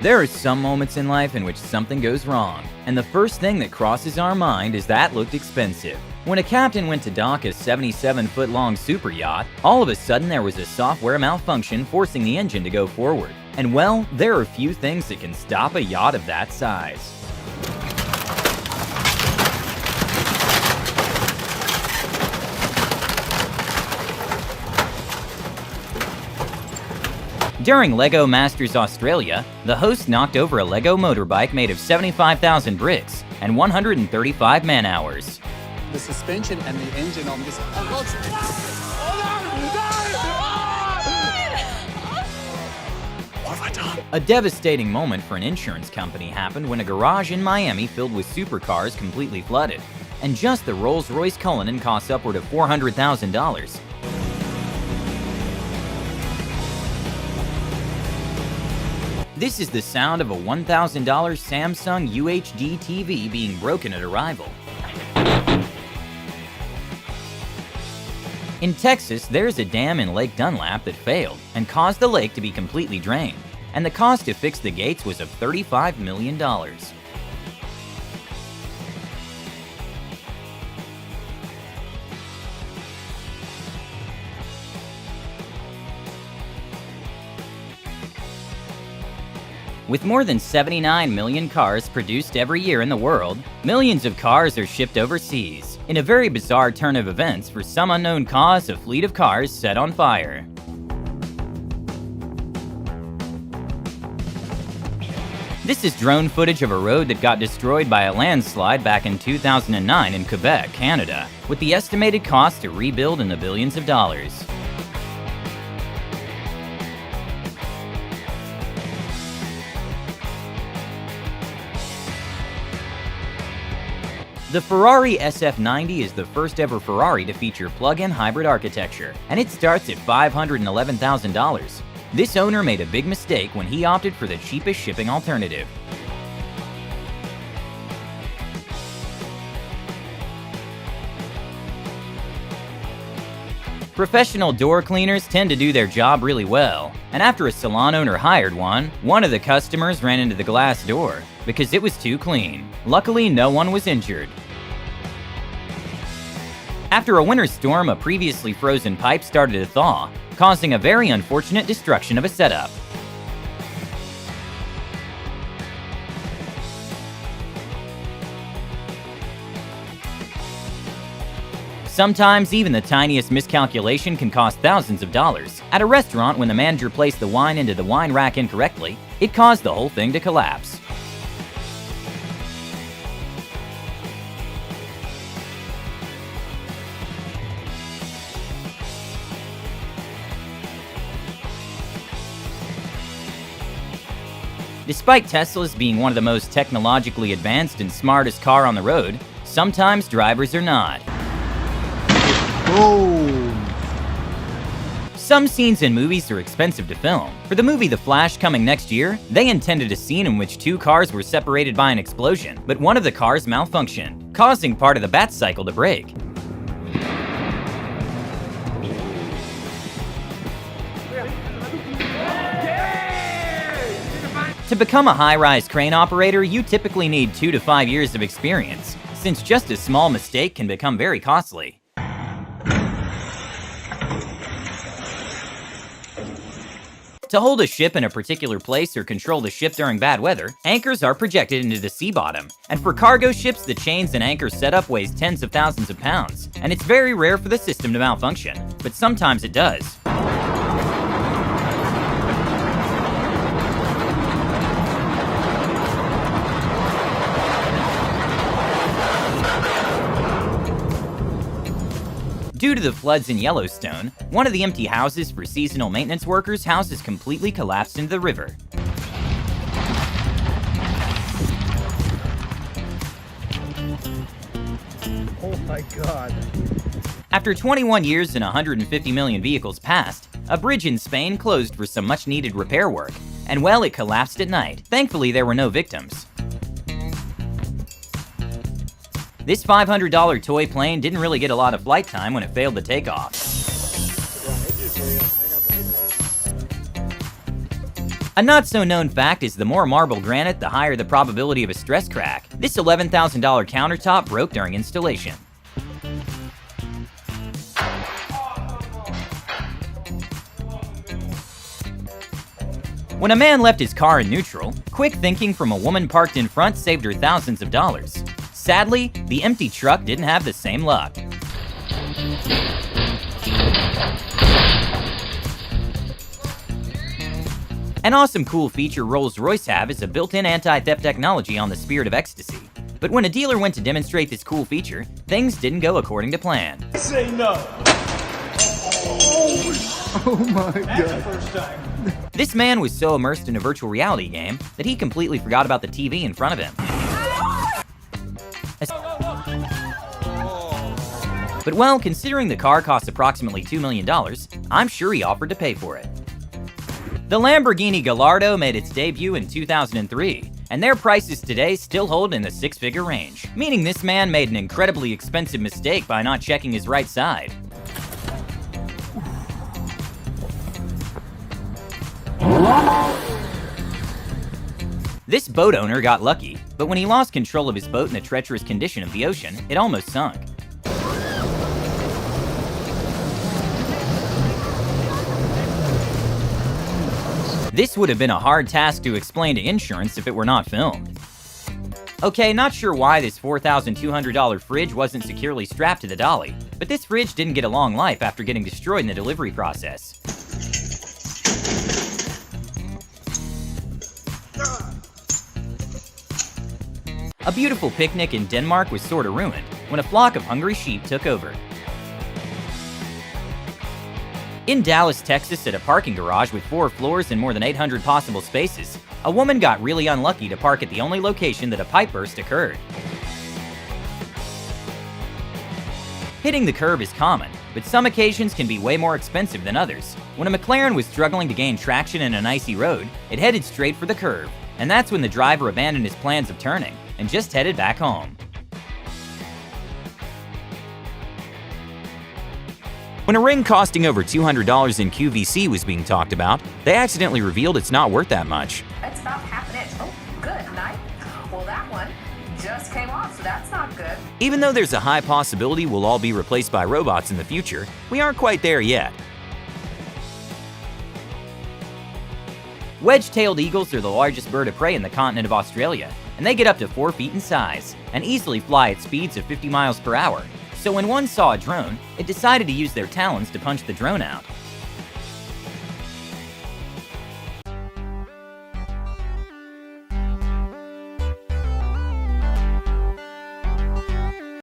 There are some moments in life in which something goes wrong, and the first thing that crosses our mind is that looked expensive. When a captain went to dock a 77-foot-long super yacht, all of a sudden there was a software malfunction forcing the engine to go forward. And well, there are few things that can stop a yacht of that size. During LEGO Masters Australia, the host knocked over a LEGO motorbike made of 75,000 bricks and 135 man-hours. The suspension and the engine on this... What have I done? A devastating moment for an insurance company happened when a garage in Miami filled with supercars completely flooded, and just the Rolls-Royce Cullinan cost upward of $400,000. This is the sound of a $1,000 Samsung UHD TV being broken at arrival. In Texas, there's a dam in Lake Dunlap that failed and caused the lake to be completely drained, and the cost to fix the gates was of $35 million. With more than 79 million cars produced every year in the world, millions of cars are shipped overseas. In a very bizarre turn of events, for some unknown cause, a fleet of cars set on fire. This is drone footage of a road that got destroyed by a landslide back in 2009 in Quebec, Canada, with the estimated cost to rebuild in the billions of dollars. The Ferrari SF90 is the first ever Ferrari to feature plug-in hybrid architecture, and it starts at $511,000. This owner made a big mistake when he opted for the cheapest shipping alternative. Professional door cleaners tend to do their job really well, and after a salon owner hired one of the customers ran into the glass door because it was too clean. Luckily, no one was injured. After a winter storm, a previously frozen pipe started to thaw, causing a very unfortunate destruction of a setup. Sometimes even the tiniest miscalculation can cost thousands of dollars. At a restaurant, when the manager placed the wine into the wine rack incorrectly, it caused the whole thing to collapse. Despite Teslas being one of the most technologically advanced and smartest car on the road, sometimes drivers are not. Boom! Some scenes in movies are expensive to film. For the movie The Flash coming next year, they intended a scene in which two cars were separated by an explosion, but one of the cars malfunctioned, causing part of the bat cycle to break. To become a high-rise crane operator, you typically need 2 to 5 years of experience, since just a small mistake can become very costly. To hold a ship in a particular place or control the ship during bad weather, anchors are projected into the sea bottom. And for cargo ships, the chains and anchor setup weighs tens of thousands of pounds, and it's very rare for the system to malfunction, but sometimes it does. Due to the floods in Yellowstone, one of the empty houses for seasonal maintenance workers' houses completely collapsed into the river. Oh my God. After 21 years and 150 million vehicles passed, a bridge in Spain closed for some much-needed repair work, and well, it collapsed at night. Thankfully, there were no victims. This $500 toy plane didn't really get a lot of flight time when it failed to take off. A not-so-known fact is the more marble granite, the higher the probability of a stress crack. This $11,000 countertop broke during installation. When a man left his car in neutral, quick thinking from a woman parked in front saved her thousands of dollars. Sadly, the empty truck didn't have the same luck. An awesome cool feature Rolls-Royce have is a built-in anti-theft technology on the Spirit of Ecstasy. But when a dealer went to demonstrate this cool feature, things didn't go according to plan. Say no. Oh my That's the god. first time. This man was so immersed in a virtual reality game that he completely forgot about the TV in front of him. But well, considering the car cost approximately $2 million, I'm sure he offered to pay for it. The Lamborghini Gallardo made its debut in 2003, and their prices today still hold in the six-figure range, meaning this man made an incredibly expensive mistake by not checking his right side. This boat owner got lucky, but when he lost control of his boat in the treacherous condition of the ocean, it almost sunk. This would have been a hard task to explain to insurance if it were not filmed. Okay, not sure why this $4,200 fridge wasn't securely strapped to the dolly, but this fridge didn't get a long life after getting destroyed in the delivery process. A beautiful picnic in Denmark was sorta ruined when a flock of hungry sheep took over. In Dallas, Texas, at a parking garage with 4 floors and more than 800 possible spaces, a woman got really unlucky to park at the only location that a pipe burst occurred. Hitting the curb is common, but some occasions can be way more expensive than others. When a McLaren was struggling to gain traction in an icy road, it headed straight for the curb, and that's when the driver abandoned his plans of turning and just headed back home. When a ring costing over $200 in QVC was being talked about, they accidentally revealed it's not worth that much. It's about half an inch. Oh, good. Nice. Well, that one just came off, so that's not good. Even though there's a high possibility we'll all be replaced by robots in the future, we aren't quite there yet. Wedge-tailed eagles are the largest bird of prey in the continent of Australia, and they get up to 4 feet in size and easily fly at speeds of 50 miles per hour. So when one saw a drone, it decided to use their talons to punch the drone out.